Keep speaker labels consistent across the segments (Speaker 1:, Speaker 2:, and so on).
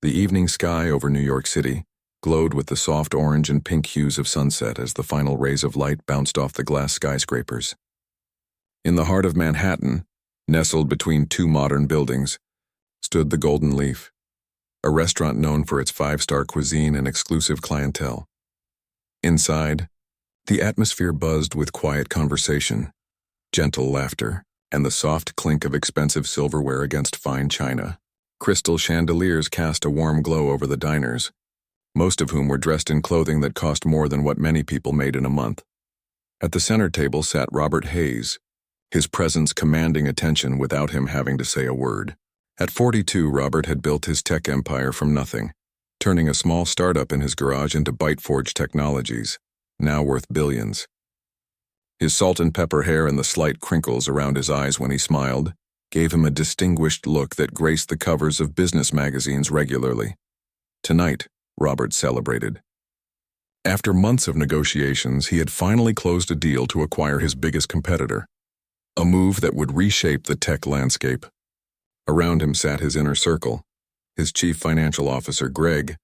Speaker 1: The evening sky over New York City glowed with the soft orange and pink hues of sunset as the final rays of light bounced off the glass skyscrapers. In the heart of Manhattan, nestled between two modern buildings, stood the Golden Leaf, a restaurant known for its five-star cuisine and exclusive clientele. Inside, the atmosphere buzzed with quiet conversation, gentle laughter, and the soft clink of expensive silverware against fine china. Crystal chandeliers cast a warm glow over the diners, most of whom were dressed in clothing that cost more than what many people made in a month. At the center table sat Robert Hayes, his presence commanding attention without him having to say a word. At 42, Robert had built his tech empire from nothing, turning a small startup in his garage into ByteForge Technologies, now worth billions. His salt and pepper hair and the slight crinkles around his eyes when he smiled gave him a distinguished look that graced the covers of business magazines regularly. Tonight, Robert celebrated. After months of negotiations, he had finally closed a deal to acquire his biggest competitor, a move that would reshape the tech landscape. Around him sat his inner circle, his chief financial officer, Greg,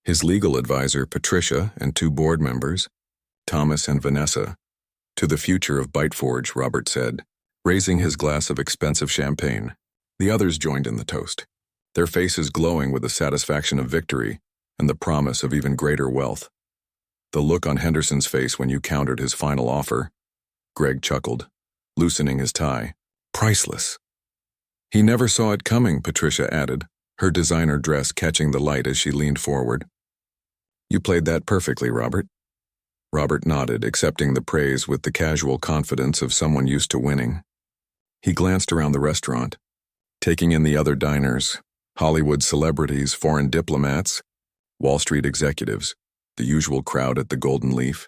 Speaker 1: his legal advisor, Patricia, and two board members, Thomas and Vanessa. To the future of ByteForge, Robert said, raising his glass of expensive champagne. The others joined in the toast, their faces glowing with the satisfaction of victory and the promise of even greater wealth. The look on Henderson's face when you countered his final offer, Greg chuckled, loosening his tie. Priceless. He never saw it coming, Patricia added, her designer dress catching the light as she leaned forward. You played that perfectly, Robert. Robert nodded, accepting the praise with the casual confidence of someone used to winning. He glanced around the restaurant, taking in the other diners, Hollywood celebrities, foreign diplomats, Wall Street executives, the usual crowd at the Golden Leaf.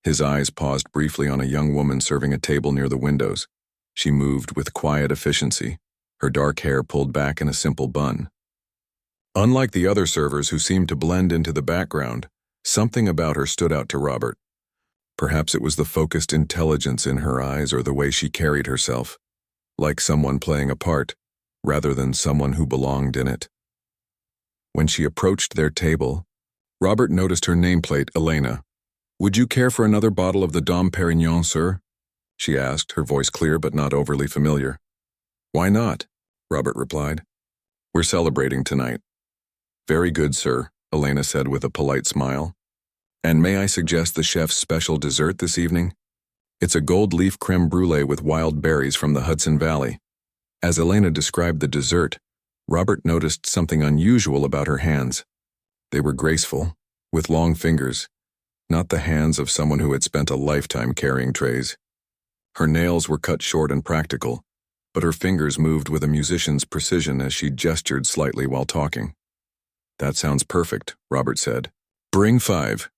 Speaker 1: His eyes paused briefly on a young woman serving a table near the windows. She moved with quiet efficiency, her dark hair pulled back in a simple bun. Unlike the other servers who seemed to blend into the background, something about her stood out to Robert. Perhaps it was the focused intelligence in her eyes or the way she carried herself, like someone playing a part, rather than someone who belonged in it. When she approached their table, Robert noticed her nameplate, Elena. Would you care for another bottle of the Dom Perignon, sir? She asked, her voice clear but not overly familiar. Why not? Robert replied. We're celebrating tonight. Very good, sir, Elena said with a polite smile. And may I suggest the chef's special dessert this evening? It's a gold leaf creme brulee with wild berries from the Hudson Valley. As Elena described the dessert, Robert noticed something unusual about her hands. They were graceful, with long fingers, not the hands of someone who had spent a lifetime carrying trays. Her nails were cut short and practical, but her fingers moved with a musician's precision as she gestured slightly while talking. That sounds perfect, Robert said. Bring 5.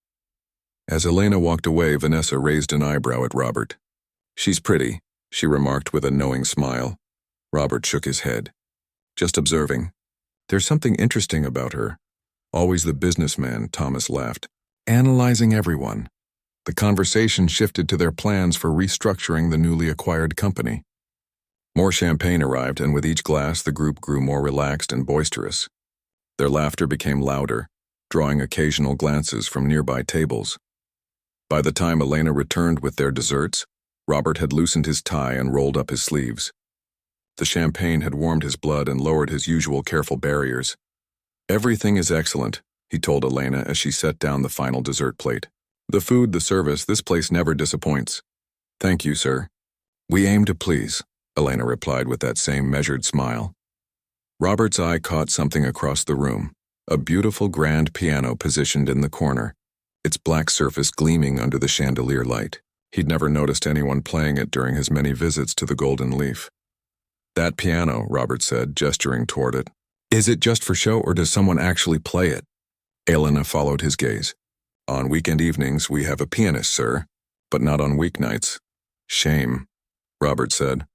Speaker 1: As Elena walked away, Vanessa raised an eyebrow at Robert. She's pretty, she remarked with a knowing smile. Robert shook his head. Just observing. There's something interesting about her. Always the businessman, Thomas laughed. Analyzing everyone. The conversation shifted to their plans for restructuring the newly acquired company. More champagne arrived, and with each glass the group grew more relaxed and boisterous. Their laughter became louder, drawing occasional glances from nearby tables. By the time Elena returned with their desserts, Robert had loosened his tie and rolled up his sleeves. The champagne had warmed his blood and lowered his usual careful barriers. Everything is excellent, he told Elena as she set down the final dessert plate. The food, the service, this place never disappoints. Thank you, sir. We aim to please, Elena replied with that same measured smile. Robert's eye caught something across the room, a beautiful grand piano positioned in the corner, its black surface gleaming under the chandelier light. He'd never noticed anyone playing it during his many visits to the Golden Leaf. That piano, Robert said, gesturing toward it. Is it just for show or does someone actually play it? Elena followed his gaze. On weekend evenings we have a pianist, sir, but not on weeknights. Shame, Robert said,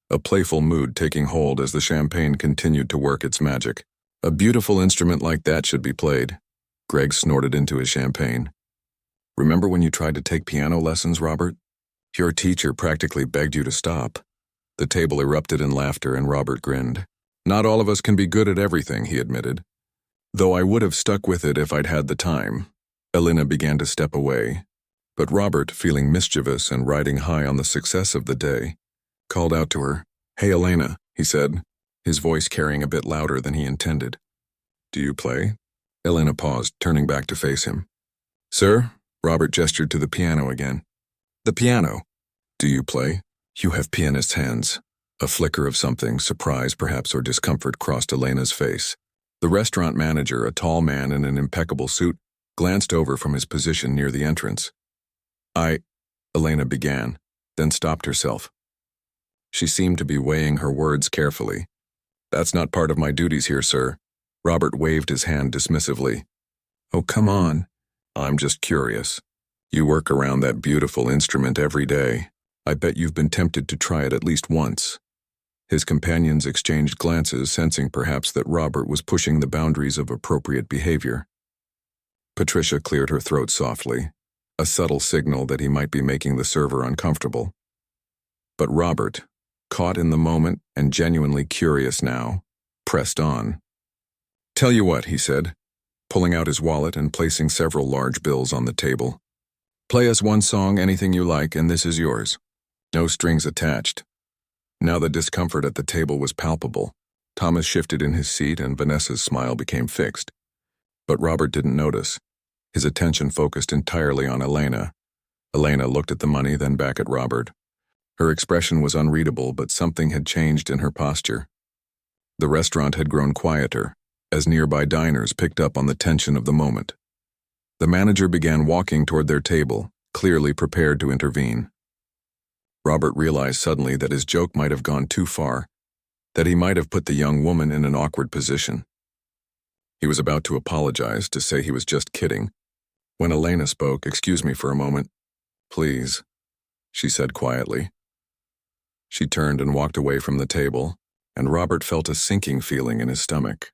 Speaker 1: a playful mood taking hold as the champagne continued to work its magic. A beautiful instrument like that should be played. Greg snorted into his champagne. Remember when you tried to take piano lessons, Robert? Your teacher practically begged you to stop. The table erupted in laughter and Robert grinned. Not all of us can be good at everything, he admitted. Though I would have stuck with it if I'd had the time. Elena began to step away, but Robert, feeling mischievous and riding high on the success of the day, called out to her. "Hey, Elena," he said, his voice carrying a bit louder than he intended. "Do you play?" Elena paused, turning back to face him. "Sir?" Robert gestured to the piano again. "The piano. Do you play?" "You have pianist's hands." A flicker of something, surprise perhaps or discomfort, crossed Elena's face. The restaurant manager, a tall man in an impeccable suit, glanced over from his position near the entrance. Elena began, then stopped herself. She seemed to be weighing her words carefully. "That's not part of my duties here, sir." Robert waved his hand dismissively. "Oh, come on. I'm just curious. You work around that beautiful instrument every day. I bet you've been tempted to try it at least once." His companions exchanged glances, sensing perhaps that Robert was pushing the boundaries of appropriate behavior. Patricia cleared her throat softly, a subtle signal that he might be making the server uncomfortable. But Robert, caught in the moment and genuinely curious now, pressed on. "Tell you what," he said, pulling out his wallet and placing several large bills on the table. "Play us one song, anything you like, and this is yours. No strings attached." Now the discomfort at the table was palpable. Thomas shifted in his seat and Vanessa's smile became fixed. But Robert didn't notice. His attention focused entirely on Elena. Elena looked at the money, then back at Robert. Her expression was unreadable, but something had changed in her posture. The restaurant had grown quieter, as nearby diners picked up on the tension of the moment. The manager began walking toward their table, clearly prepared to intervene. Robert realized suddenly that his joke might have gone too far, that he might have put the young woman in an awkward position. He was about to apologize, to say he was just kidding, when Elena spoke. "Excuse me for a moment." "Please," she said quietly. She turned and walked away from the table, and Robert felt a sinking feeling in his stomach.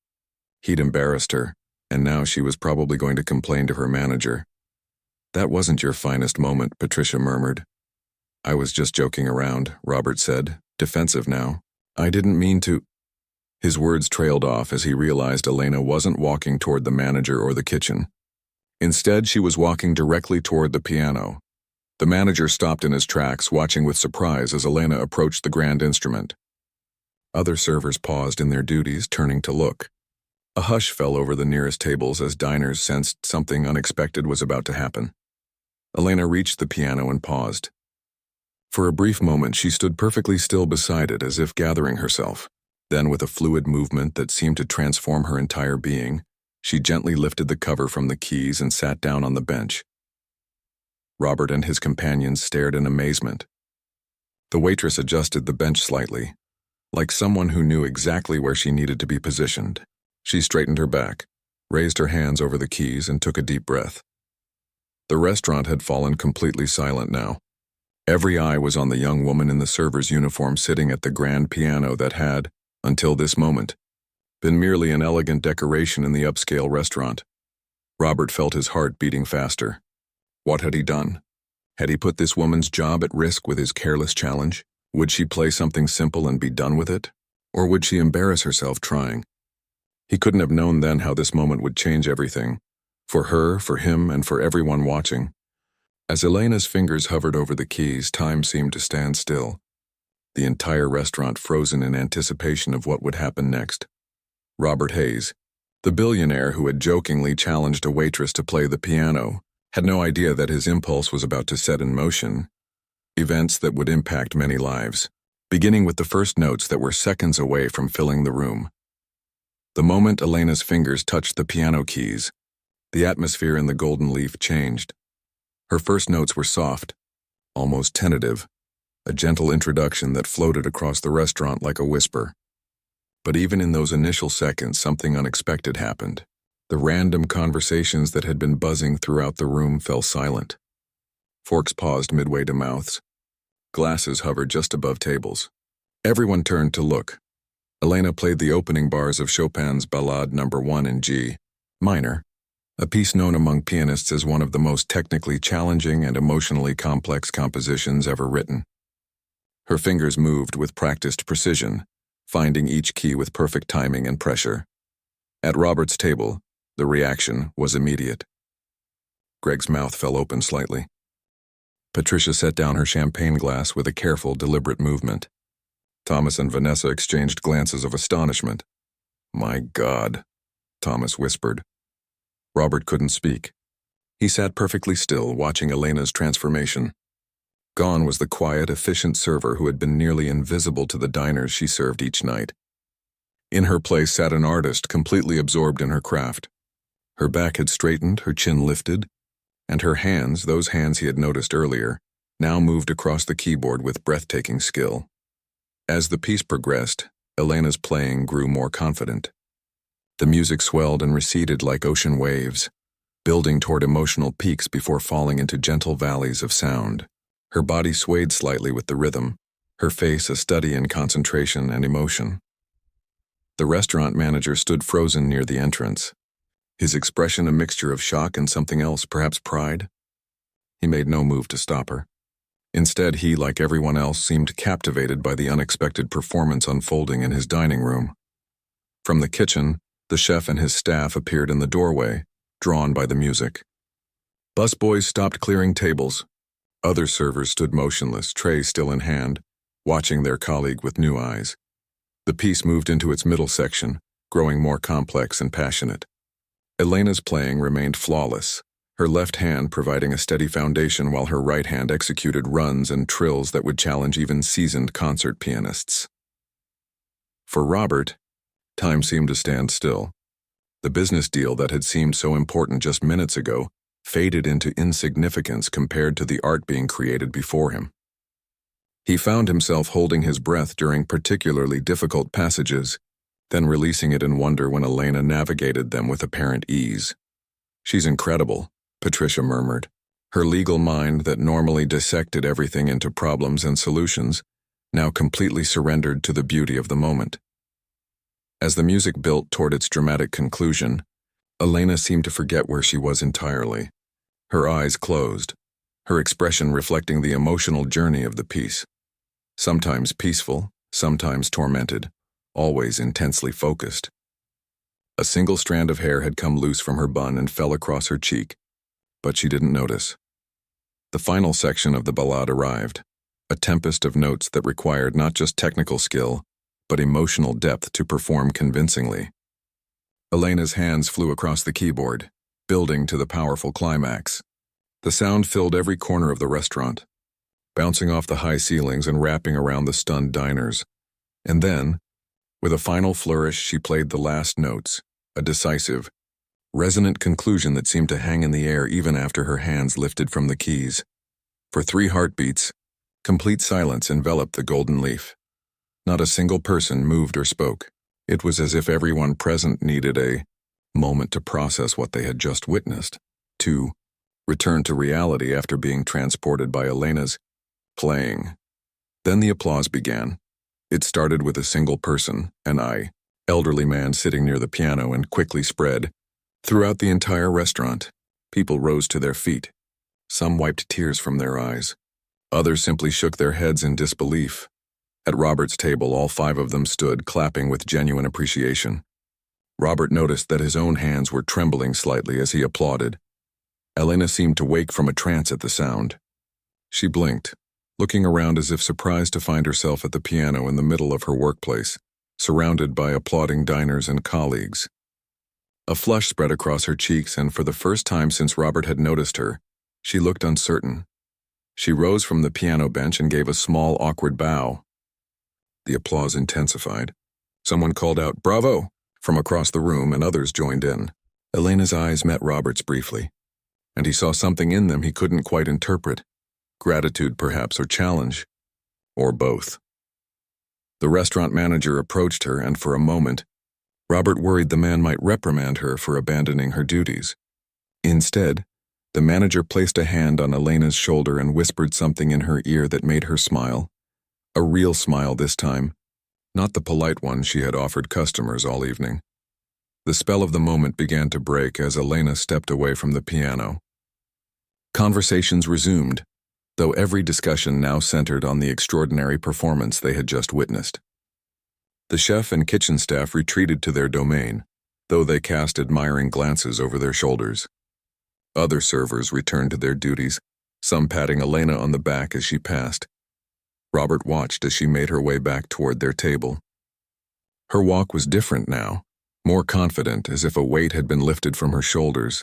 Speaker 1: He'd embarrassed her, and now she was probably going to complain to her manager. "That wasn't your finest moment," Patricia murmured. "I was just joking around," Robert said, defensive now. "I didn't mean to—" His words trailed off as he realized Elena wasn't walking toward the manager or the kitchen. Instead, she was walking directly toward the piano. The manager stopped in his tracks, watching with surprise as Elena approached the grand instrument. Other servers paused in their duties, turning to look. A hush fell over the nearest tables as diners sensed something unexpected was about to happen. Elena reached the piano and paused. For a brief moment, she stood perfectly still beside it, as if gathering herself. Then, with a fluid movement that seemed to transform her entire being, she gently lifted the cover from the keys and sat down on the bench. Robert and his companions stared in amazement. The waitress adjusted the bench slightly, like someone who knew exactly where she needed to be positioned. She straightened her back, raised her hands over the keys, and took a deep breath. The restaurant had fallen completely silent now. Every eye was on the young woman in the server's uniform sitting at the grand piano that had, until this moment, been merely an elegant decoration in the upscale restaurant. Robert felt his heart beating faster. What had he done? Had he put this woman's job at risk with his careless challenge? Would she play something simple and be done with it? Or would she embarrass herself trying? He couldn't have known then how this moment would change everything. For her, for him, and for everyone watching. As Elena's fingers hovered over the keys, time seemed to stand still. The entire restaurant frozen in anticipation of what would happen next. Robert Hayes, the billionaire who had jokingly challenged a waitress to play the piano, had no idea that his impulse was about to set in motion events that would impact many lives, beginning with the first notes that were seconds away from filling the room. The moment Elena's fingers touched the piano keys, the atmosphere in the golden leaf changed. Her first notes were soft, almost tentative, a gentle introduction that floated across the restaurant like a whisper. But even in those initial seconds, something unexpected happened. The random conversations that had been buzzing throughout the room fell silent. Forks paused midway to mouths. Glasses hovered just above tables. Everyone turned to look. Elena played the opening bars of Chopin's Ballade No. 1 in G minor, a piece known among pianists as one of the most technically challenging and emotionally complex compositions ever written. Her fingers moved with practiced precision, finding each key with perfect timing and pressure. At Robert's table, The reaction was immediate. Greg's mouth fell open slightly. Patricia set down her champagne glass with a careful, deliberate movement. Thomas and Vanessa exchanged glances of astonishment. "My God," Thomas whispered. Robert couldn't speak. He sat perfectly still, watching Elena's transformation. Gone was the quiet, efficient server who had been nearly invisible to the diners she served each night. In her place sat an artist completely absorbed in her craft. Her back had straightened, her chin lifted, and her hands, those hands he had noticed earlier, now moved across the keyboard with breathtaking skill. As the piece progressed, Elena's playing grew more confident. The music swelled and receded like ocean waves, building toward emotional peaks before falling into gentle valleys of sound. Her body swayed slightly with the rhythm, her face a study in concentration and emotion. The restaurant manager stood frozen near the entrance, his expression a mixture of shock and something else, perhaps pride. He made no move to stop her. Instead, he, like everyone else, seemed captivated by the unexpected performance unfolding in his dining room. From the kitchen, the chef and his staff appeared in the doorway, drawn by the music. Busboys stopped clearing tables. Other servers stood motionless, trays still in hand, watching their colleague with new eyes. The piece moved into its middle section, growing more complex and passionate. Elena's playing remained flawless, her left hand providing a steady foundation while her right hand executed runs and trills that would challenge even seasoned concert pianists. For Robert, time seemed to stand still. The business deal that had seemed so important just minutes ago faded into insignificance compared to the art being created before him. He found himself holding his breath during particularly difficult passages, then releasing it in wonder when Elena navigated them with apparent ease. "She's incredible," Patricia murmured, her legal mind that normally dissected everything into problems and solutions, now completely surrendered to the beauty of the moment. As the music built toward its dramatic conclusion, Elena seemed to forget where she was entirely. Her eyes closed, her expression reflecting the emotional journey of the piece. Sometimes peaceful, sometimes tormented, always intensely focused. A single strand of hair had come loose from her bun and fell across her cheek, but she didn't notice. The final section of the ballade arrived, a tempest of notes that required not just technical skill, but emotional depth to perform convincingly. Elena's hands flew across the keyboard, building to the powerful climax. The sound filled every corner of the restaurant, bouncing off the high ceilings and wrapping around the stunned diners. And then, with a final flourish, she played the last notes, a decisive, resonant conclusion that seemed to hang in the air even after her hands lifted from the keys. For 3 heartbeats, complete silence enveloped the golden leaf. Not a single person moved or spoke. It was as if everyone present needed a moment to process what they had just witnessed, to return to reality after being transported by Elena's playing. Then the applause began. It started with a single person, an elderly man sitting near the piano, and quickly spread. Throughout the entire restaurant, people rose to their feet. Some wiped tears from their eyes. Others simply shook their heads in disbelief. At Robert's table, all 5 of them stood, clapping with genuine appreciation. Robert noticed that his own hands were trembling slightly as he applauded. Elena seemed to wake from a trance at the sound. She blinked, looking around as if surprised to find herself at the piano in the middle of her workplace, surrounded by applauding diners and colleagues. A flush spread across her cheeks, and for the first time since Robert had noticed her, she looked uncertain. She rose from the piano bench and gave a small, awkward bow. The applause intensified. Someone called out, "Bravo!" from across the room, and others joined in. Elena's eyes met Robert's briefly, and he saw something in them he couldn't quite interpret. Gratitude, perhaps, or challenge, or both. The restaurant manager approached her, and for a moment, Robert worried the man might reprimand her for abandoning her duties. Instead, the manager placed a hand on Elena's shoulder and whispered something in her ear that made her smile. A real smile this time, not the polite one she had offered customers all evening. The spell of the moment began to break as Elena stepped away from the piano. Conversations resumed, though every discussion now centered on the extraordinary performance they had just witnessed. The chef and kitchen staff retreated to their domain, though they cast admiring glances over their shoulders. Other servers returned to their duties, some patting Elena on the back as she passed. Robert watched as she made her way back toward their table. Her walk was different now, more confident, as if a weight had been lifted from her shoulders.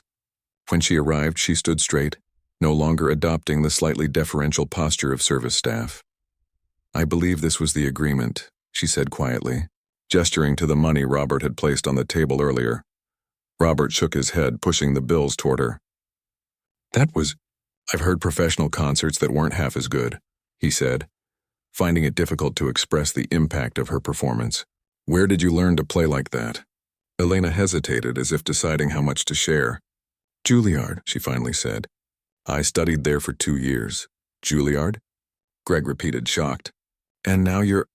Speaker 1: When she arrived, she stood straight, no longer adopting the slightly deferential posture of service staff. "I believe this was the agreement," she said quietly, gesturing to the money Robert had placed on the table earlier. Robert shook his head, pushing the bills toward her. "I've heard professional concerts that weren't half as good," he said, finding it difficult to express the impact of her performance. "Where did you learn to play like that?" Elena hesitated, as if deciding how much to share. "Juilliard," she finally said. "I studied there for 2 years." "Juilliard?" Greg repeated, shocked. "And now you're—"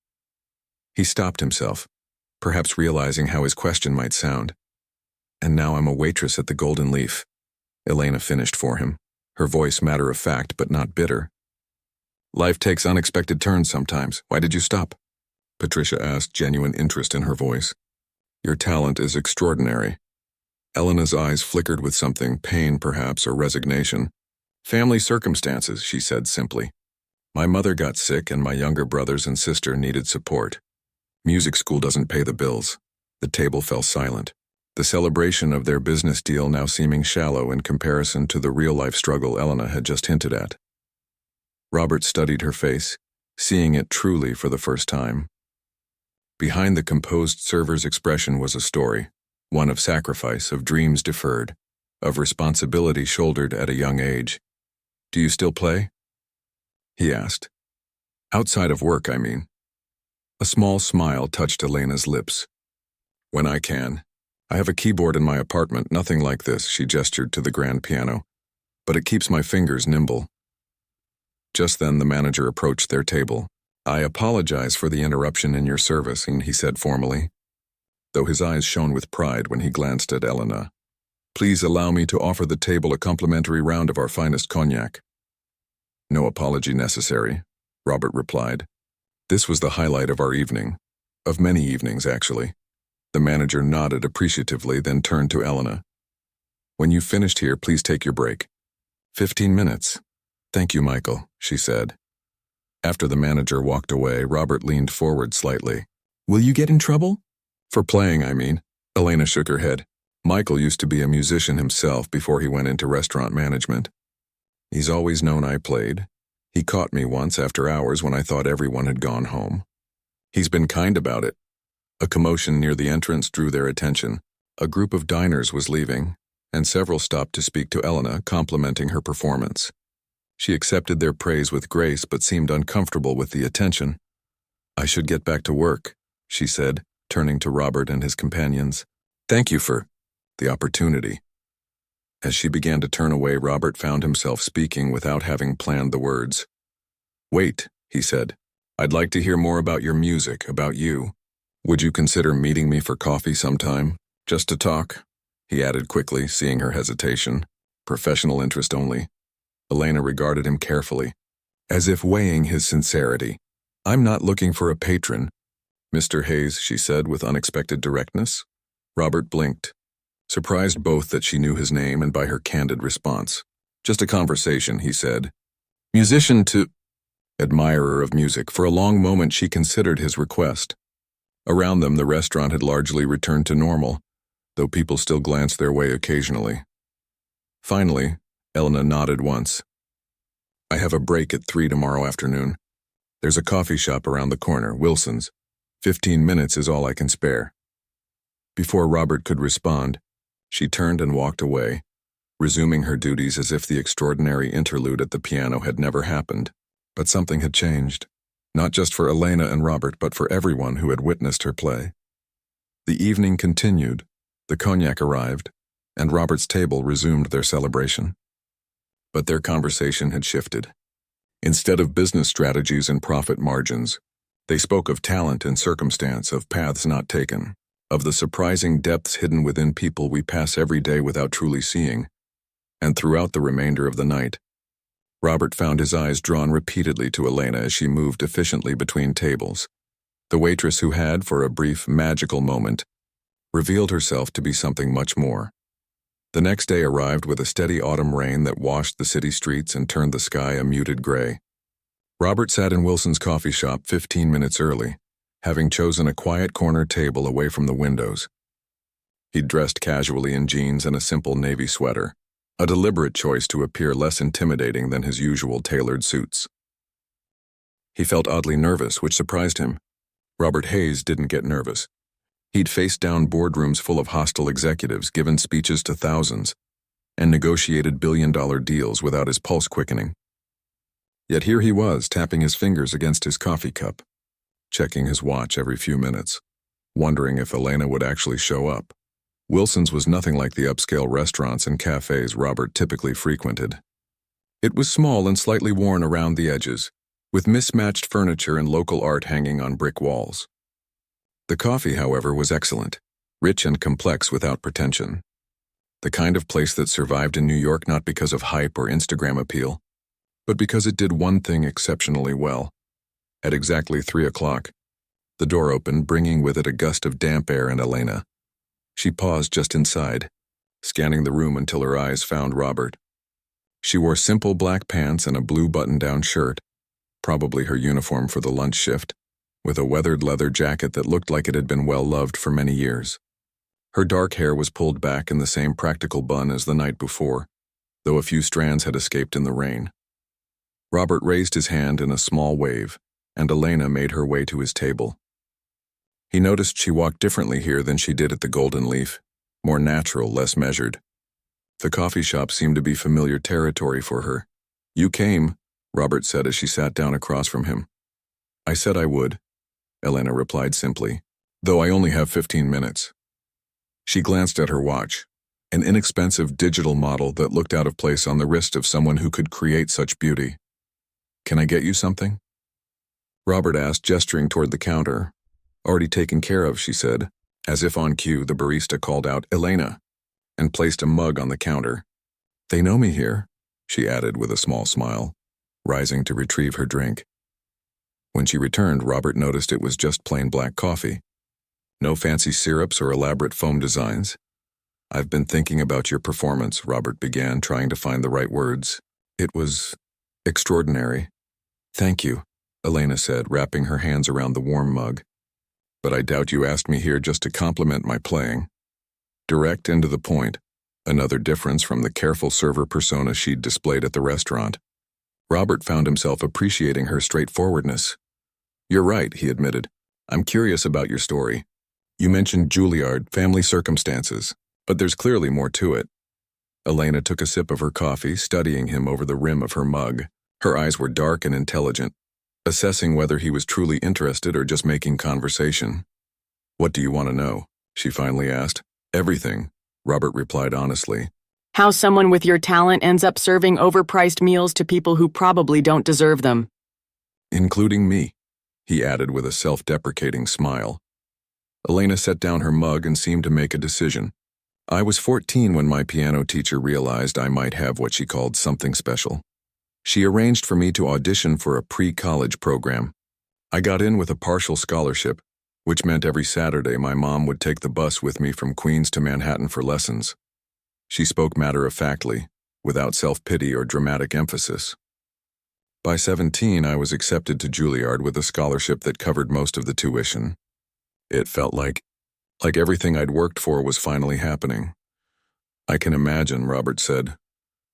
Speaker 1: He stopped himself, perhaps realizing how his question might sound. "And now I'm a waitress at the Golden Leaf," Elena finished for him, her voice matter-of-fact but not bitter. "Life takes unexpected turns sometimes. Why did you stop?" Patricia asked, genuine interest in her voice. "Your talent is extraordinary." Elena's eyes flickered with something, pain perhaps, or resignation. "Family circumstances," she said simply. "My mother got sick and my younger brothers and sister needed support. Music school doesn't pay the bills." The table fell silent, the celebration of their business deal now seeming shallow in comparison to the real-life struggle Elena had just hinted at. Robert studied her face, seeing it truly for the first time. Behind the composed server's expression was a story, one of sacrifice, of dreams deferred, of responsibility shouldered at a young age. "Do you still play?" he asked. "Outside of work, I mean." A small smile touched Elena's lips. "When I can. I have a keyboard in my apartment, nothing like this," she gestured to the grand piano, "but it keeps my fingers nimble." Just then the manager approached their table. "I apologize for the interruption in your service," he said formally, though his eyes shone with pride when he glanced at Elena. "Please allow me to offer the table a complimentary round of our finest cognac." "No apology necessary," Robert replied. "This was the highlight of our evening. Of many evenings, actually." The manager nodded appreciatively, then turned to Elena. "When you've finished here, please take your break." 15 minutes. "Thank you, Michael," she said. After the manager walked away, Robert leaned forward slightly. "Will you get in trouble?" "For playing, I mean." Elena shook her head. "Michael used to be a musician himself before he went into restaurant management. He's always known I played. He caught me once after hours when I thought everyone had gone home. He's been kind about it." A commotion near the entrance drew their attention. A group of diners was leaving, and several stopped to speak to Elena, complimenting her performance. She accepted their praise with grace but seemed uncomfortable with the attention. "I should get back to work," she said, turning to Robert and his companions. "Thank you for the opportunity." As she began to turn away, Robert found himself speaking without having planned the words. "Wait," he said. "I'd like to hear more about your music, about you. Would you consider meeting me for coffee sometime? Just to talk?" he added quickly, seeing her hesitation. "Professional interest only." Elena regarded him carefully, as if weighing his sincerity. "I'm not looking for a patron." "Mr. Hayes," she said with unexpected directness. Robert blinked, surprised both that she knew his name and by her candid response. "Just a conversation," he said. "Musician to—" Admirer of music. For a long moment she considered his request. Around them the restaurant had largely returned to normal, though people still glanced their way occasionally. Finally, Elena nodded once. "I have a break at 3 tomorrow afternoon. There's a coffee shop around the corner, Wilson's. 15 minutes is all I can spare." Before Robert could respond, she turned and walked away, resuming her duties as if the extraordinary interlude at the piano had never happened. But something had changed, not just for Elena and Robert, but for everyone who had witnessed her play. The evening continued, the cognac arrived, and Robert's table resumed their celebration. But their conversation had shifted. Instead of business strategies and profit margins, they spoke of talent and circumstance, of paths not taken, of the surprising depths hidden within people we pass every day without truly seeing. And throughout the remainder of the night, Robert found his eyes drawn repeatedly to Elena as she moved efficiently between tables, the waitress who had, for a brief, magical moment, revealed herself to be something much more. The next day arrived with a steady autumn rain that washed the city streets and turned the sky a muted gray. Robert sat in Wilson's coffee shop 15 minutes early, having chosen a quiet corner table away from the windows. He'd dressed casually in jeans and a simple navy sweater, a deliberate choice to appear less intimidating than his usual tailored suits. He felt oddly nervous, which surprised him. Robert Hayes didn't get nervous. He'd faced down boardrooms full of hostile executives, given speeches to thousands, and negotiated billion-dollar deals without his pulse quickening. Yet here he was, tapping his fingers against his coffee cup, checking his watch every few minutes, wondering if Elena would actually show up. Wilson's was nothing like the upscale restaurants and cafes Robert typically frequented. It was small and slightly worn around the edges, with mismatched furniture and local art hanging on brick walls. The coffee, however, was excellent, rich and complex without pretension. The kind of place that survived in New York not because of hype or Instagram appeal, but because it did one thing exceptionally well. At exactly 3 o'clock, the door opened, bringing with it a gust of damp air and Elena. She paused just inside, scanning the room until her eyes found Robert. She wore simple black pants and a blue button-down shirt, probably her uniform for the lunch shift, with a weathered leather jacket that looked like it had been well-loved for many years. Her dark hair was pulled back in the same practical bun as the night before, though a few strands had escaped in the rain. Robert raised his hand in a small wave, and Elena made her way to his table. He noticed she walked differently here than she did at the Golden Leaf, more natural, less measured. The coffee shop seemed to be familiar territory for her. "You came," Robert said as she sat down across from him. "I said I would," Elena replied simply, "though I only have 15 minutes. She glanced at her watch, an inexpensive digital model that looked out of place on the wrist of someone who could create such beauty. "Can I get you something?" Robert asked, gesturing toward the counter. "Already taken care of," she said. As if on cue, the barista called out, "Elena," and placed a mug on the counter. "They know me here," she added with a small smile, rising to retrieve her drink. When she returned, Robert noticed it was just plain black coffee. No fancy syrups or elaborate foam designs. "I've been thinking about your performance," Robert began, trying to find the right words. "It was extraordinary." "Thank you," Elena said, wrapping her hands around the warm mug. "But I doubt you asked me here just to compliment my playing." Direct and to the point, another difference from the careful server persona she'd displayed at the restaurant. Robert found himself appreciating her straightforwardness. "You're right," he admitted. "I'm curious about your story. You mentioned Juilliard, family circumstances, but there's clearly more to it." Elena took a sip of her coffee, studying him over the rim of her mug. Her eyes were dark and intelligent, assessing whether he was truly interested or just making conversation. "What do you want to know?" she finally asked. "Everything," Robert replied honestly.
Speaker 2: How someone with your talent ends up serving overpriced meals to people who probably don't deserve them.
Speaker 1: "Including me," he added with a self-deprecating smile. Elena set down her mug and seemed to make a decision. "I was 14 when my piano teacher realized I might have what she called something special. She arranged for me to audition for a pre-college program. I got in with a partial scholarship, which meant every Saturday my mom would take the bus with me from Queens to Manhattan for lessons." She spoke matter-of-factly, without self-pity or dramatic emphasis. "By 17, I was accepted to Juilliard with a scholarship that covered most of the tuition. It felt like everything I'd worked for was finally happening." "I can imagine," Robert said,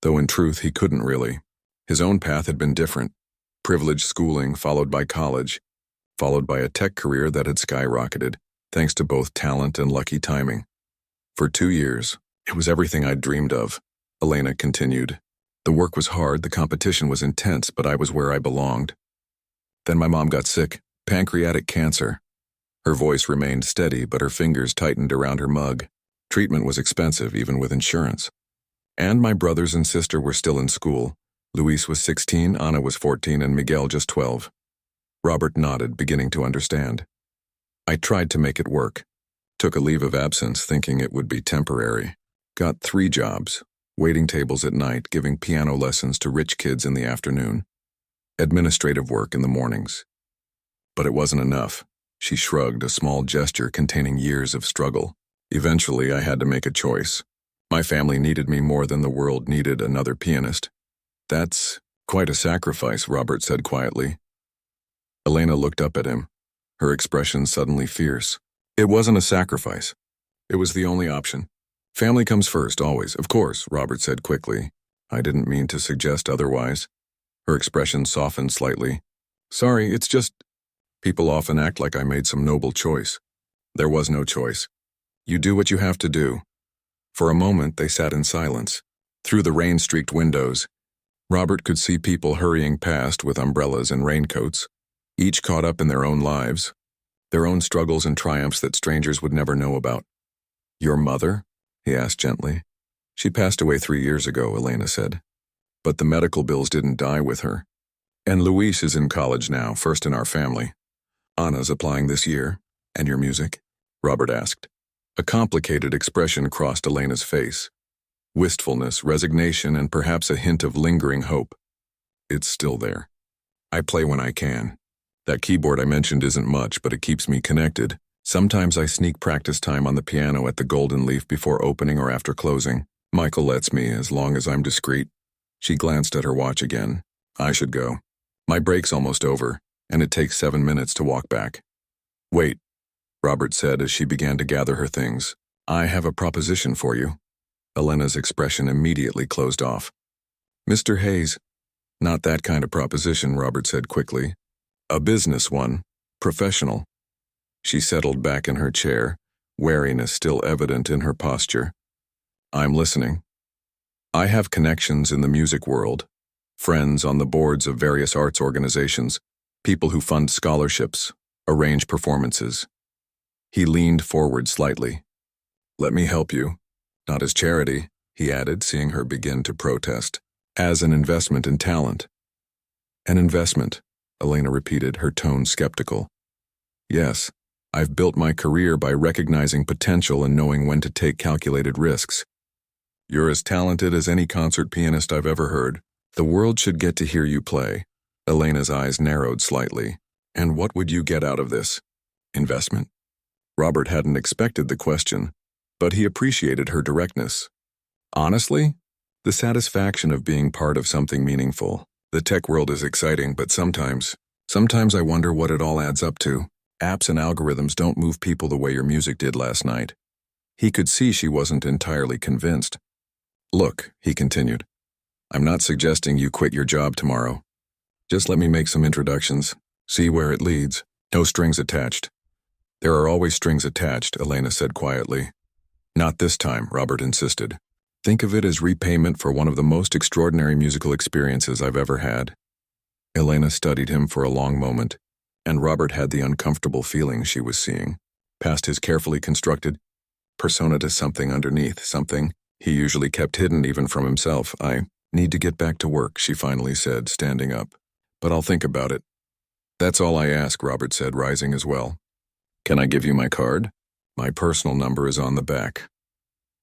Speaker 1: though in truth he couldn't really. His own path had been different. Privileged schooling, followed by college, followed by a tech career that had skyrocketed, thanks to both talent and lucky timing. "For 2 years, it was everything I'd dreamed of," Elena continued. "The work was hard, the competition was intense, but I was where I belonged. Then my mom got sick, pancreatic cancer." Her voice remained steady, but her fingers tightened around her mug. "Treatment was expensive, even with insurance. And my brothers and sister were still in school. Luis was 16, Ana was 14, and Miguel just 12. Robert nodded, beginning to understand. "I tried to make it work. Took a leave of absence, thinking it would be temporary. Got 3 jobs, waiting tables at night, giving piano lessons to rich kids in the afternoon. Administrative work in the mornings. But it wasn't enough." She shrugged, a small gesture containing years of struggle. Eventually, I had to make a choice. My family needed me more than the world needed another pianist. That's quite a sacrifice, Robert said quietly. Elena looked up at him, her expression suddenly fierce. It wasn't a sacrifice. It was the only option. Family comes first, always. Of course, Robert said quickly. I didn't mean to suggest otherwise. Her expression softened slightly. Sorry, it's just... People often act like I made some noble choice. There was no choice. You do what you have to do. For a moment, they sat in silence. Through the rain-streaked windows, Robert could see people hurrying past with umbrellas and raincoats, each caught up in their own lives, their own struggles and triumphs that strangers would never know about. Your mother? He asked gently. She passed away 3 years ago, Elena said. But the medical bills didn't die with her. And Luis is in college now, first in our family. Anna's applying this year. And your music? Robert asked. A complicated expression crossed Elena's face. Wistfulness, resignation, and perhaps a hint of lingering hope. It's still there. I play when I can. That keyboard I mentioned isn't much, but it keeps me connected. Sometimes I sneak practice time on the piano at the Golden Leaf before opening or after closing. Michael lets me, as long as I'm discreet. She glanced at her watch again. I should go. My break's almost over, and it takes 7 minutes to walk back. Wait, Robert said as she began to gather her things. I have a proposition for you. Elena's expression immediately closed off. Mr. Hayes. Not that kind of proposition, Robert said quickly. A business one. Professional. She settled back in her chair, wariness still evident in her posture. I'm listening. I have connections in the music world, friends on the boards of various arts organizations, people who fund scholarships, arrange performances. He leaned forward slightly. Let me help you. Not as charity, he added, seeing her begin to protest. As an investment in talent. An investment, Elena repeated, her tone skeptical. Yes, I've built my career by recognizing potential and knowing when to take calculated risks. You're as talented as any concert pianist I've ever heard. The world should get to hear you play. Elena's eyes narrowed slightly. And what would you get out of this? Investment? Robert hadn't expected the question, but he appreciated her directness. Honestly, the satisfaction of being part of something meaningful. The tech world is exciting, but sometimes I wonder what it all adds up to. Apps and algorithms don't move people the way your music did last night. He could see she wasn't entirely convinced. Look, he continued, I'm not suggesting you quit your job tomorrow. Just let me make some introductions, see where it leads. No strings attached. There are always strings attached, Elena said quietly. Not this time, Robert insisted. Think of it as repayment for one of the most extraordinary musical experiences I've ever had. Elena studied him for a long moment, and Robert had the uncomfortable feeling she was seeing. Past his carefully constructed persona to something underneath, something he usually kept hidden even from himself. I need to get back to work, she finally said, standing up. But I'll think about it. That's all I ask, Robert said, rising as well. Can I give you my card? My personal number is on the back.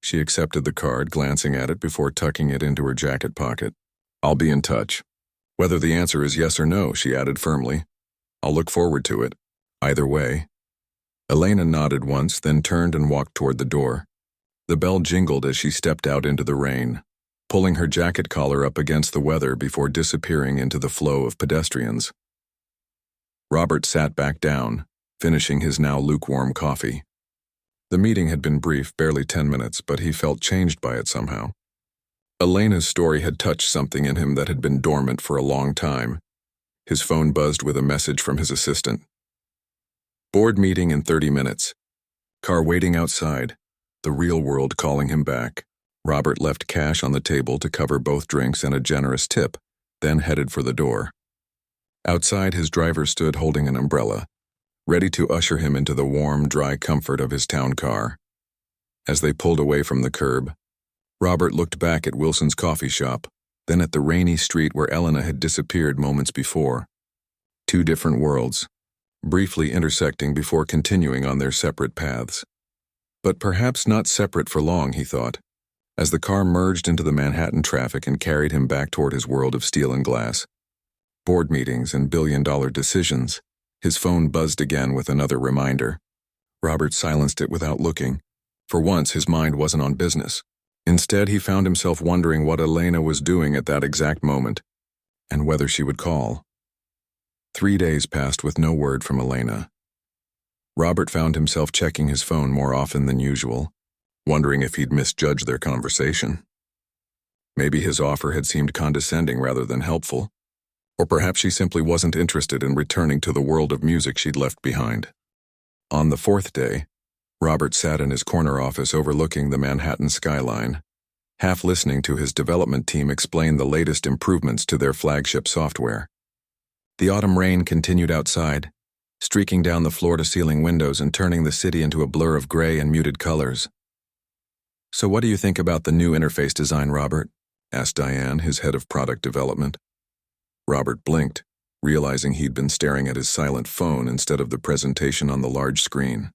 Speaker 1: She accepted the card, glancing at it before tucking it into her jacket pocket. I'll be in touch. Whether the answer is yes or no, she added firmly. I'll look forward to it. Either way. Elena nodded once, then turned and walked toward the door. The bell jingled as she stepped out into the rain, pulling her jacket collar up against the weather before disappearing into the flow of pedestrians. Robert sat back down, finishing his now lukewarm coffee. The meeting had been brief, barely 10 minutes, but he felt changed by it somehow. Elena's story had touched something in him that had been dormant for a long time. His phone buzzed with a message from his assistant. Board meeting in 30 minutes. Car waiting outside, the real world calling him back. Robert left cash on the table to cover both drinks and a generous tip, then headed for the door. Outside, his driver stood holding an umbrella, ready to usher him into the warm, dry comfort of his town car. As they pulled away from the curb, Robert looked back at Wilson's coffee shop, then at the rainy street where Elena had disappeared moments before. Two different worlds, briefly intersecting before continuing on their separate paths. But perhaps not separate for long, he thought, as the car merged into the Manhattan traffic and carried him back toward his world of steel and glass. Board meetings and billion-dollar decisions. His phone buzzed again with another reminder. Robert silenced it without looking, For once, his mind wasn't on business. Instead, he found himself wondering what Elena was doing at that exact moment, and whether she would call. 3 days passed with no word from Elena. Robert found himself checking his phone more often than usual, wondering if he'd misjudged their conversation. Maybe his offer had seemed condescending rather than helpful, or perhaps she simply wasn't interested in returning to the world of music she'd left behind. On the 4th day, Robert sat in his corner office overlooking the Manhattan skyline, half listening to his development team explain the latest improvements to their flagship software. The autumn rain continued outside, streaking down the floor-to-ceiling windows and turning the city into a blur of gray and muted colors. "So what do you think about the new interface design, Robert?" asked Diane, his head of product development. Robert blinked, realizing he'd been staring at his silent phone instead of the presentation on the large screen.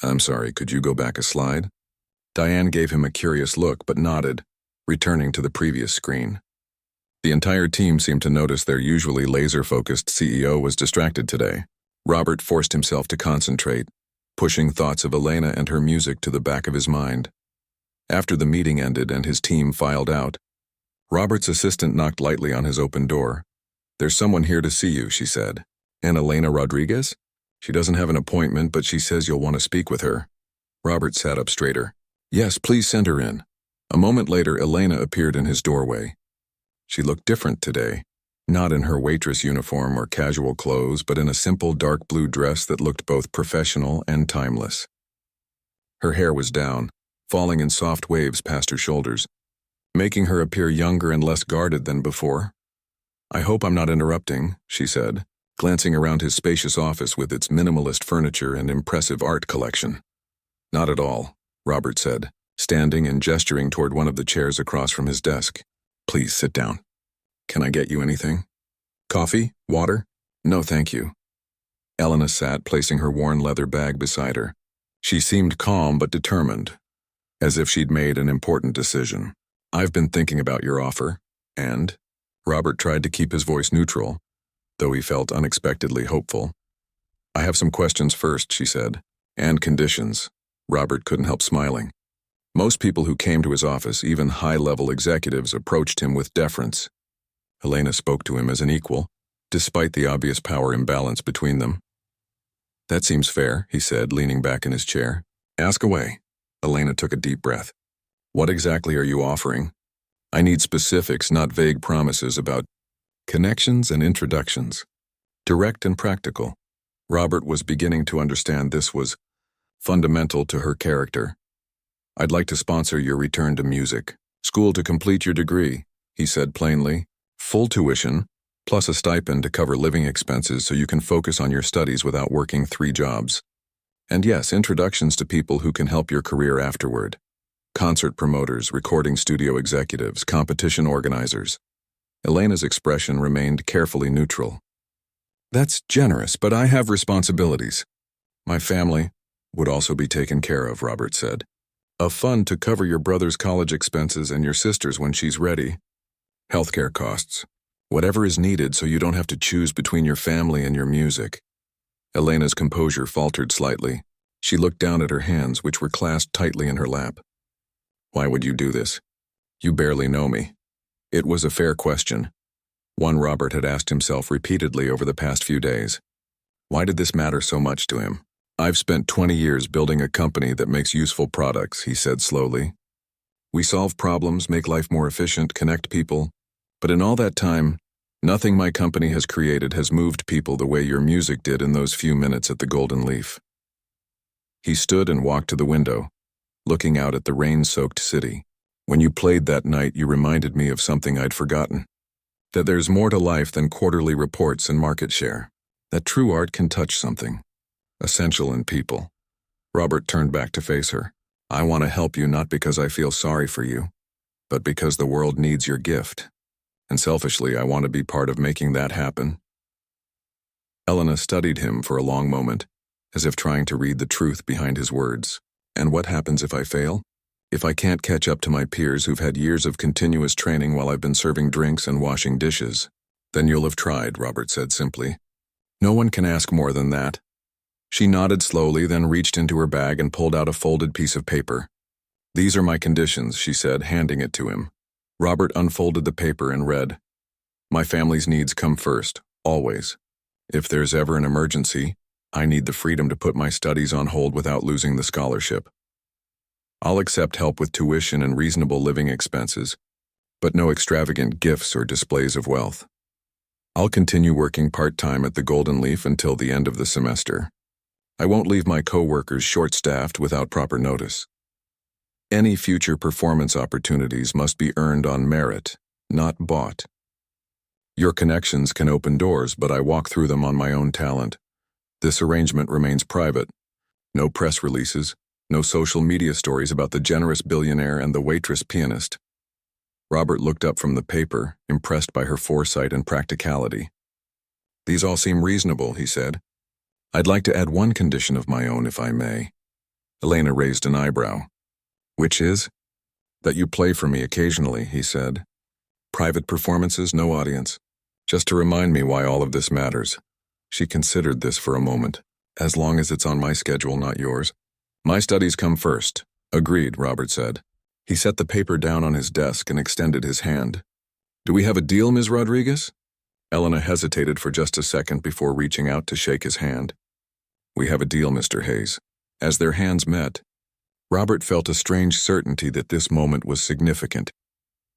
Speaker 1: "I'm sorry, could you go back a slide?" Diane gave him a curious look but nodded, returning to the previous screen. The entire team seemed to notice their usually laser-focused CEO was distracted today. Robert forced himself to concentrate, pushing thoughts of Elena and her music to the back of his mind. After the meeting ended and his team filed out, Robert's assistant knocked lightly on his open door. "There's someone here to see you," she said. "And Elena Rodriguez? She doesn't have an appointment, but she says you'll want to speak with her." Robert sat up straighter. "Yes, please send her in." A moment later, Elena appeared in his doorway. She looked different today, not in her waitress uniform or casual clothes, but in a simple dark blue dress that looked both professional and timeless. Her hair was down, falling in soft waves past her shoulders, making her appear younger and less guarded than before. "I hope I'm not interrupting," she said, glancing around his spacious office with its minimalist furniture and impressive art collection. "Not at all," Robert said, standing and gesturing toward one of the chairs across from his desk. "Please sit down. Can I get you anything? Coffee? Water?" "No, thank you." Elena sat, placing her worn leather bag beside her. She seemed calm but determined, as if she'd made an important decision. "I've been thinking about your offer, and—" Robert tried to keep his voice neutral, though he felt unexpectedly hopeful. "I have some questions first," she said, "and conditions." Robert couldn't help smiling. Most people who came to his office, even high-level executives, approached him with deference. Elena spoke to him as an equal, despite the obvious power imbalance between them. "That seems fair," he said, leaning back in his chair. "Ask away." Elena took a deep breath. "What exactly are you offering? I need specifics, not vague promises about connections and introductions. Direct and practical." Robert was beginning to understand this was fundamental to her character. "I'd like to sponsor your return to music school to complete your degree," he said plainly. "Full tuition, plus a stipend to cover living expenses so you can focus on your studies without working 3 jobs. And yes, introductions to people who can help your career afterward. Concert promoters, recording studio executives, competition organizers." Elena's expression remained carefully neutral. "That's generous, but I have responsibilities." "My family would also be taken care of," Robert said. "A fund to cover your brother's college expenses and your sister's when she's ready. Healthcare costs. Whatever is needed so you don't have to choose between your family and your music." Elena's composure faltered slightly. She looked down at her hands, which were clasped tightly in her lap. "Why would you do this? You barely know me." It was a fair question, one Robert had asked himself repeatedly over the past few days. Why did this matter so much to him? "I've spent 20 years building a company that makes useful products," he said slowly. "We solve problems, make life more efficient, connect people. But in all that time, nothing my company has created has moved people the way your music did in those few minutes at the Golden Leaf." He stood and walked to the window, looking out at the rain-soaked city. "When you played that night, you reminded me of something I'd forgotten. That there's more to life than quarterly reports and market share. That true art can touch something essential in people." Robert turned back to face her. "I want to help you not because I feel sorry for you, but because the world needs your gift. And selfishly, I want to be part of making that happen." Elena studied him for a long moment, as if trying to read the truth behind his words. "And what happens if I fail? If I can't catch up to my peers who've had years of continuous training while I've been serving drinks and washing dishes?" "Then you'll have tried," Robert said simply. "No one can ask more than that." She nodded slowly, then reached into her bag and pulled out a folded piece of paper. "These are my conditions," she said, handing it to him. Robert unfolded the paper and read, "My family's needs come first, always. If there's ever an emergency, I need the freedom to put my studies on hold without losing the scholarship. I'll accept help with tuition and reasonable living expenses, but no extravagant gifts or displays of wealth. I'll continue working part-time at the Golden Leaf until the end of the semester. I won't leave my co-workers short-staffed without proper notice. Any future performance opportunities must be earned on merit, not bought. Your connections can open doors, but I walk through them on my own talent. This arrangement remains private. No press releases, no social media stories about the generous billionaire and the waitress pianist." Robert looked up from the paper, impressed by her foresight and practicality. "These all seem reasonable," he said. "I'd like to add one condition of my own, if I may." Elena raised an eyebrow. "Which is?" "That you play for me occasionally," he said. "Private performances, no audience. Just to remind me why all of this matters." She considered this for a moment. "As long as it's on my schedule, not yours." "My studies come first." "Agreed," Robert said. He set the paper down on his desk and extended his hand. "Do we have a deal, Ms. Rodriguez?" Elena hesitated for just a second before reaching out to shake his hand. "We have a deal, Mr. Hayes." As their hands met, Robert felt a strange certainty that this moment was significant,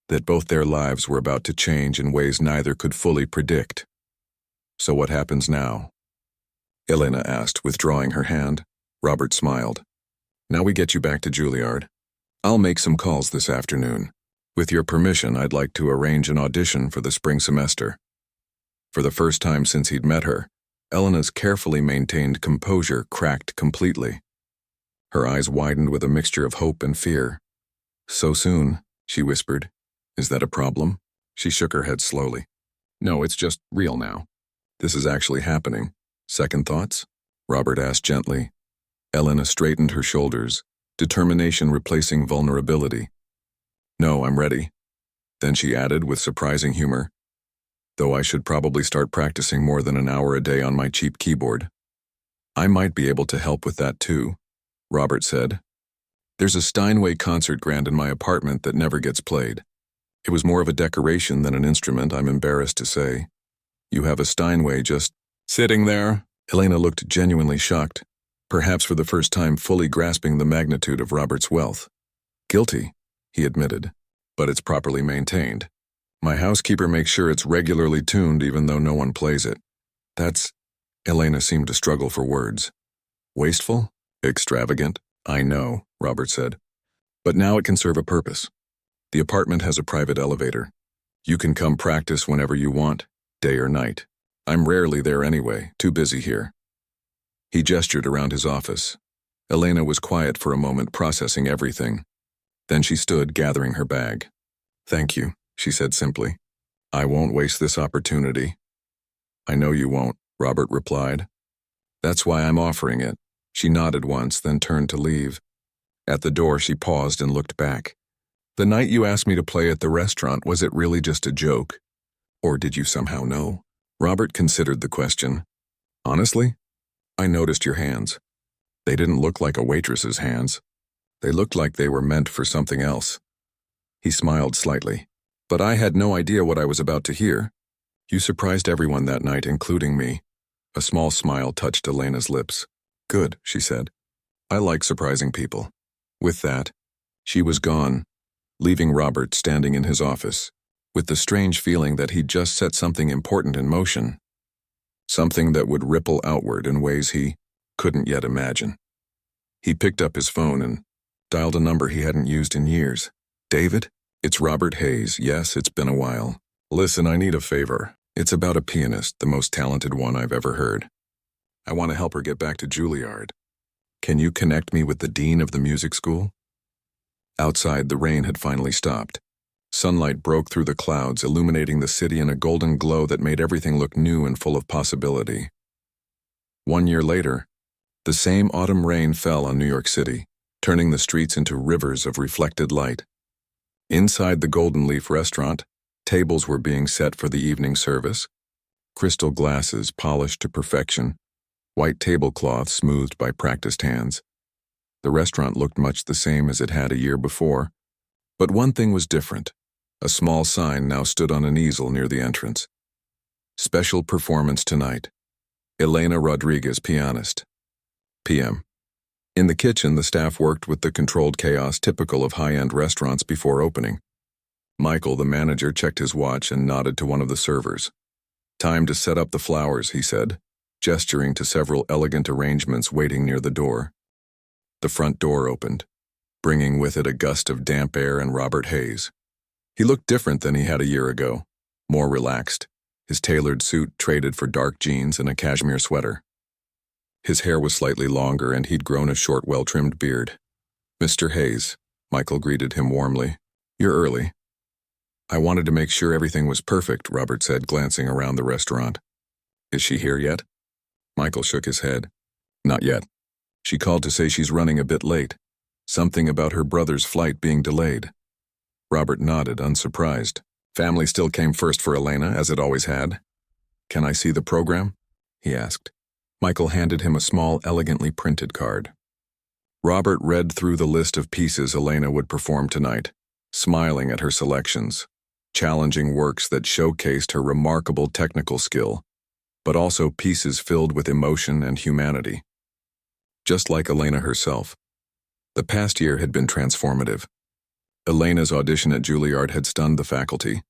Speaker 1: that both their lives were about to change in ways neither could fully predict. "So what happens now?" Elena asked, withdrawing her hand. Robert smiled. "Now we get you back to Juilliard. I'll make some calls this afternoon. With your permission, I'd like to arrange an audition for the spring semester." For the first time since he'd met her, Elena's carefully maintained composure cracked completely. Her eyes widened with a mixture of hope and fear. "So soon," she whispered. "Is that a problem?" She shook her head slowly. "No, it's just real now. This is actually happening. Second thoughts?" Robert asked gently. Elena straightened her shoulders, determination replacing vulnerability. "No, I'm ready." Then she added with surprising humor, "Though I should probably start practicing more than an hour a day on my cheap keyboard." "I might be able to help with that too," Robert said. "There's a Steinway concert grand in my apartment that never gets played. It was more of a decoration than an instrument, I'm embarrassed to say. You have a Steinway just sitting there?" Elena looked genuinely shocked, perhaps for the first time fully grasping the magnitude of Robert's wealth. "Guilty," he admitted, "but it's properly maintained. My housekeeper makes sure it's regularly tuned even though no one plays it. That's..." Elena seemed to struggle for words. "Wasteful? Extravagant? I know," Robert said. "But now it can serve a purpose. The apartment has a private elevator. You can come practice whenever you want, day or night. I'm rarely there anyway, too busy here." He gestured around his office. Elena was quiet for a moment, processing everything. Then she stood, gathering her bag. "Thank you," she said simply. "I won't waste this opportunity." "I know you won't," Robert replied. "That's why I'm offering it." She nodded once, then turned to leave. At the door, she paused and looked back. "The night you asked me to play at the restaurant, was it really just a joke? Or did you somehow know?" Robert considered the question. "Honestly, I noticed your hands. They didn't look like a waitress's hands. They looked like they were meant for something else." He smiled slightly. "But I had no idea what I was about to hear. You surprised everyone that night, including me." A small smile touched Elena's lips. "Good," she said. "I like surprising people." With that, she was gone, leaving Robert standing in his office, with the strange feeling that he'd just set something important in motion. Something that would ripple outward in ways he couldn't yet imagine. He picked up his phone and dialed a number he hadn't used in years. "David? It's Robert Hayes. Yes, it's been a while. Listen, I need a favor. It's about a pianist, the most talented one I've ever heard. I want to help her get back to Juilliard. Can you connect me with the dean of the music school?" Outside, the rain had finally stopped. Sunlight broke through the clouds, illuminating the city in a golden glow that made everything look new and full of possibility. 1 year later, the same autumn rain fell on New York City, turning the streets into rivers of reflected light. Inside the Golden Leaf restaurant, tables were being set for the evening service. Crystal glasses polished to perfection, white tablecloth smoothed by practiced hands. The restaurant looked much the same as it had a year before, but one thing was different. A small sign now stood on an easel near the entrance. Special performance tonight. Elena Rodriguez, pianist. PM. In the kitchen, the staff worked with the controlled chaos typical of high-end restaurants before opening. Michael, the manager, checked his watch and nodded to one of the servers. "Time to set up the flowers," he said, gesturing to several elegant arrangements waiting near the door. The front door opened, bringing with it a gust of damp air and Robert Hayes. He looked different than he had a year ago, more relaxed, his tailored suit traded for dark jeans and a cashmere sweater. His hair was slightly longer and he'd grown a short, well-trimmed beard. "Mr. Hayes," Michael greeted him warmly. "You're early." "I wanted to make sure everything was perfect," Robert said, glancing around the restaurant. "Is she here yet?" Michael shook his head. "Not yet. She called to say she's running a bit late. Something about her brother's flight being delayed." Robert nodded, unsurprised. Family still came first for Elena, as it always had. "Can I see the program?" he asked. Michael handed him a small, elegantly printed card. Robert read through the list of pieces Elena would perform tonight, smiling at her selections, challenging works that showcased her remarkable technical skill, but also pieces filled with emotion and humanity. Just like Elena herself, the past year had been transformative. Elena's audition at Juilliard had stunned the faculty,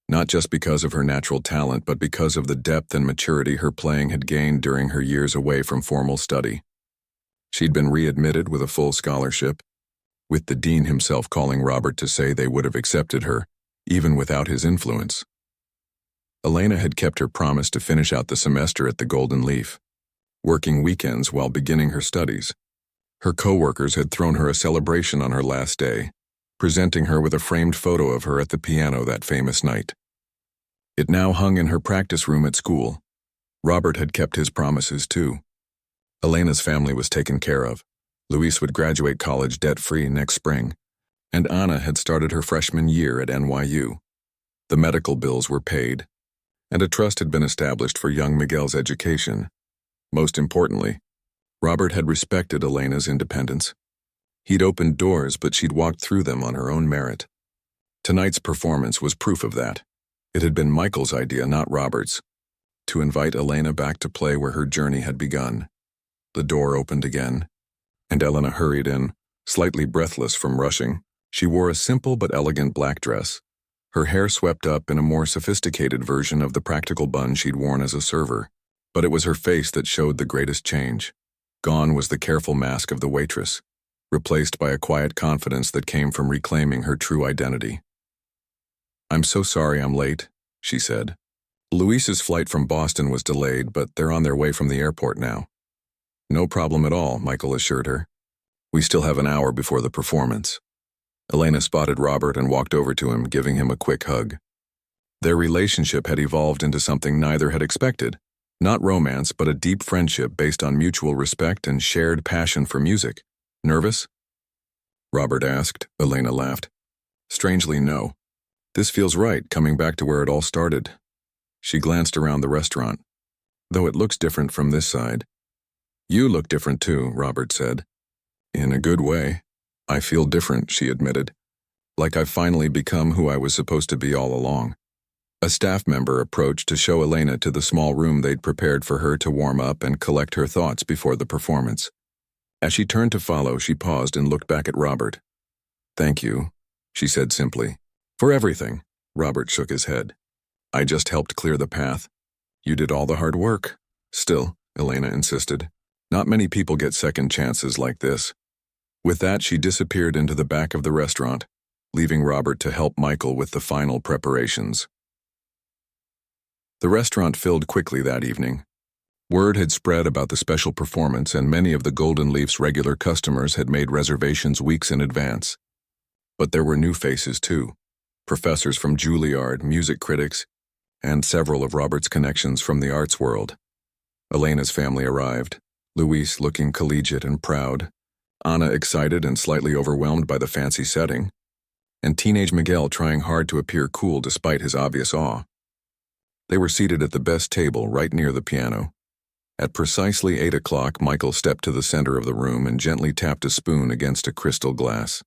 Speaker 1: not just because of her natural talent, but because of the depth and maturity her playing had gained during her years away from formal study. She'd been readmitted with a full scholarship, with the dean himself calling Robert to say they would have accepted her, even without his influence. Elena had kept her promise to finish out the semester at the Golden Leaf, working weekends while beginning her studies. Her co-workers had thrown her a celebration on her last day, presenting her with a framed photo of her at the piano that famous night. It now hung in her practice room at school. Robert had kept his promises too. Elena's family was taken care of. Luis would graduate college debt-free next spring, and Anna had started her freshman year at NYU. The medical bills were paid, and a trust had been established for young Miguel's education. Most importantly, Robert had respected Elena's independence. He'd opened doors, but she'd walked through them on her own merit. Tonight's performance was proof of that. It had been Michael's idea, not Robert's, to invite Elena back to play where her journey had begun. The door opened again, and Elena hurried in, slightly breathless from rushing. She wore a simple but elegant black dress, her hair swept up in a more sophisticated version of the practical bun she'd worn as a server. But it was her face that showed the greatest change. Gone was the careful mask of the waitress, replaced by a quiet confidence that came from reclaiming her true identity. "I'm so sorry I'm late," she said. "Luis's flight from Boston was delayed, but they're on their way from the airport now." "No problem at all," Michael assured her. "We still have an hour before the performance." Elena spotted Robert and walked over to him, giving him a quick hug. Their relationship had evolved into something neither had expected. Not romance, but a deep friendship based on mutual respect and shared passion for music. "Nervous?" Robert asked. Elena laughed. "Strangely, no. This feels right, coming back to where it all started." She glanced around the restaurant. "Though it looks different from this side." "You look different too," Robert said. "In a good way. I feel different," she admitted. "Like I've finally become who I was supposed to be all along." A staff member approached to show Elena to the small room they'd prepared for her to warm up and collect her thoughts before the performance. As she turned to follow, she paused and looked back at Robert. "Thank you," she said simply. "For everything." Robert shook his head. "I just helped clear the path. You did all the hard work." "Still," Elena insisted, "not many people get second chances like this." With that, she disappeared into the back of the restaurant, leaving Robert to help Michael with the final preparations. The restaurant filled quickly that evening. Word had spread about the special performance, and many of the Golden Leaf's regular customers had made reservations weeks in advance. But there were new faces too. Professors from Juilliard, music critics, and several of Robert's connections from the arts world. Elena's family arrived, Luis looking collegiate and proud, Anna excited and slightly overwhelmed by the fancy setting, and teenage Miguel trying hard to appear cool despite his obvious awe. They were seated at the best table right near the piano. At precisely 8 o'clock, Michael stepped to the center of the room and gently tapped a spoon against a crystal glass.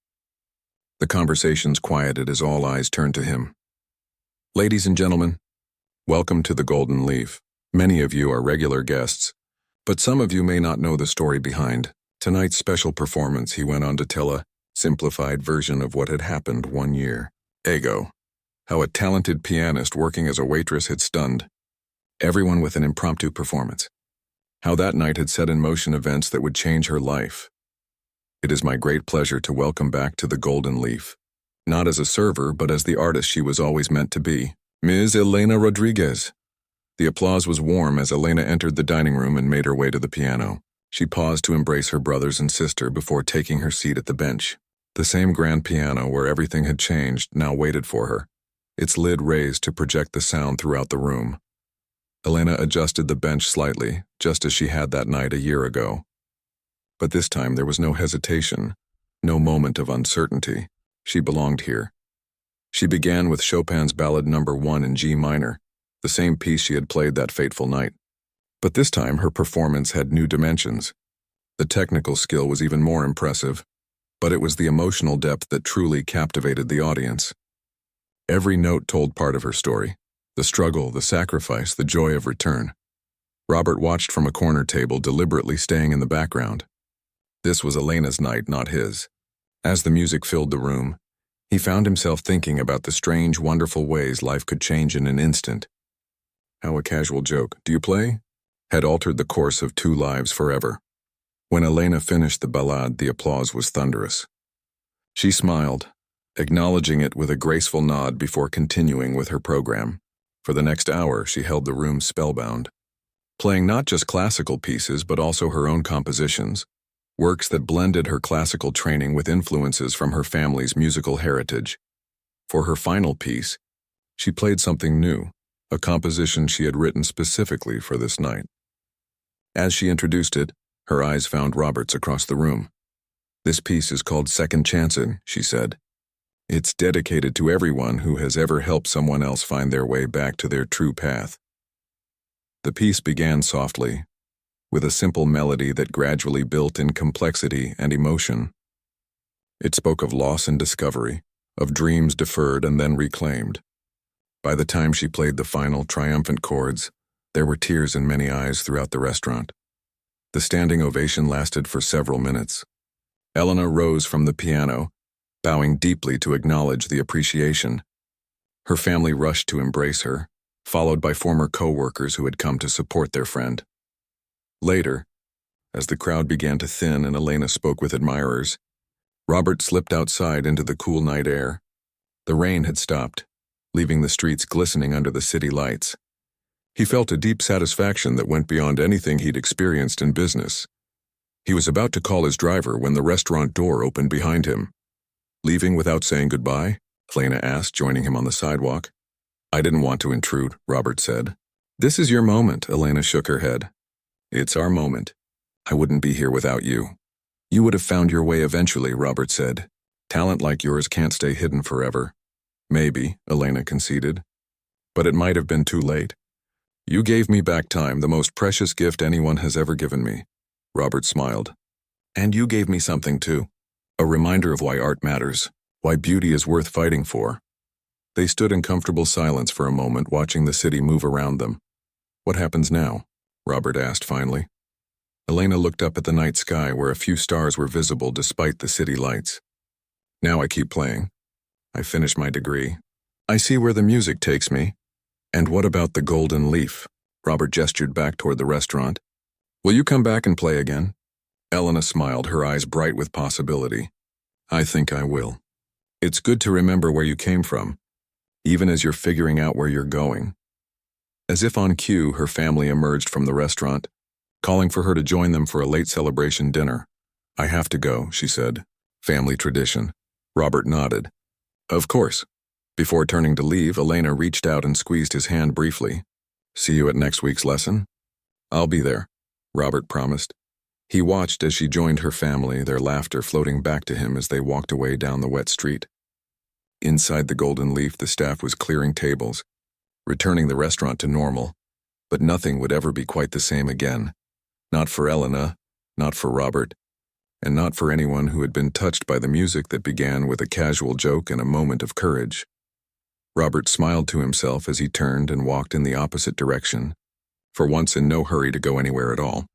Speaker 1: The conversations quieted as all eyes turned to him. Ladies and gentlemen, welcome to the Golden Leaf. Many of you are regular guests, but some of you may not know the story behind tonight's special performance. He went on to tell a simplified version of what had happened 1 year ago. How a talented pianist working as a waitress had stunned everyone with an impromptu performance. How that night had set in motion events that would change her life. It is my great pleasure to welcome back to the Golden Leaf, not as a server but as the artist she was always meant to be, Ms. Elena Rodriguez. The applause was warm as Elena entered the dining room and made her way to the piano. She paused to embrace her brothers and sister before taking her seat at the bench. The same grand piano where everything had changed now waited for her, its lid raised to project the sound throughout the room. Elena adjusted the bench slightly, just as she had that night a year ago. But this time there was no hesitation, no moment of uncertainty. She belonged here. She began with Chopin's Ballad No. 1 in G minor, the same piece she had played that fateful night. But this time her performance had new dimensions. The technical skill was even more impressive, but it was the emotional depth that truly captivated the audience. Every note told part of her story. The struggle, the sacrifice, the joy of return. Robert watched from a corner table, deliberately staying in the background. This was Elena's night, not his. As the music filled the room, he found himself thinking about the strange, wonderful ways life could change in an instant. How a casual joke, "Do you play?" had altered the course of 2 lives forever. When Elena finished the ballade, the applause was thunderous. She smiled, acknowledging it with a graceful nod before continuing with her program. For the next hour, she held the room spellbound, playing not just classical pieces but also her own compositions, works that blended her classical training with influences from her family's musical heritage. For her final piece, she played something new, a composition she had written specifically for this night. As she introduced it, her eyes found Robert's across the room. "This piece is called Second Chancing," she said. "It's dedicated to everyone who has ever helped someone else find their way back to their true path." The piece began softly, with a simple melody that gradually built in complexity and emotion. It spoke of loss and discovery, of dreams deferred and then reclaimed. By the time she played the final, triumphant chords, there were tears in many eyes throughout the restaurant. The standing ovation lasted for several minutes. Elena rose from the piano, bowing deeply to acknowledge the appreciation. Her family rushed to embrace her, followed by former co-workers who had come to support their friend. Later, as the crowd began to thin and Elena spoke with admirers, Robert slipped outside into the cool night air. The rain had stopped, leaving the streets glistening under the city lights. He felt a deep satisfaction that went beyond anything he'd experienced in business. He was about to call his driver when the restaurant door opened behind him. "Leaving without saying goodbye?" Elena asked, joining him on the sidewalk. "I didn't want to intrude," Robert said. "This is your moment," Elena shook her head. "It's our moment. I wouldn't be here without you." "You would have found your way eventually," Robert said. "Talent like yours can't stay hidden forever." "Maybe," Elena conceded. "But it might have been too late. You gave me back time, the most precious gift anyone has ever given me." Robert smiled. "And you gave me something too. A reminder of why art matters, why beauty is worth fighting for." They stood in comfortable silence for a moment, watching the city move around them. "What happens now?" Robert asked finally. Elena looked up at the night sky where a few stars were visible despite the city lights. "Now I keep playing. I finish my degree. I see where the music takes me. And what about the Golden Leaf?" Robert gestured back toward the restaurant. "Will you come back and play again?" Elena smiled, her eyes bright with possibility. "I think I will. It's good to remember where you came from, even as you're figuring out where you're going." As if on cue, her family emerged from the restaurant, calling for her to join them for a late celebration dinner. "I have to go," she said. "Family tradition." Robert nodded. "Of course." Before turning to leave, Elena reached out and squeezed his hand briefly. "See you at next week's lesson?" "I'll be there," Robert promised. He watched as she joined her family, their laughter floating back to him as they walked away down the wet street. Inside the Golden Leaf, the staff was clearing tables, returning the restaurant to normal, But nothing would ever be quite the same again. Not for Elena, not for Robert, and not for anyone who had been touched by the music that began with a casual joke and a moment of courage. Robert smiled to himself as he turned and walked in the opposite direction, for once in no hurry to go anywhere at all.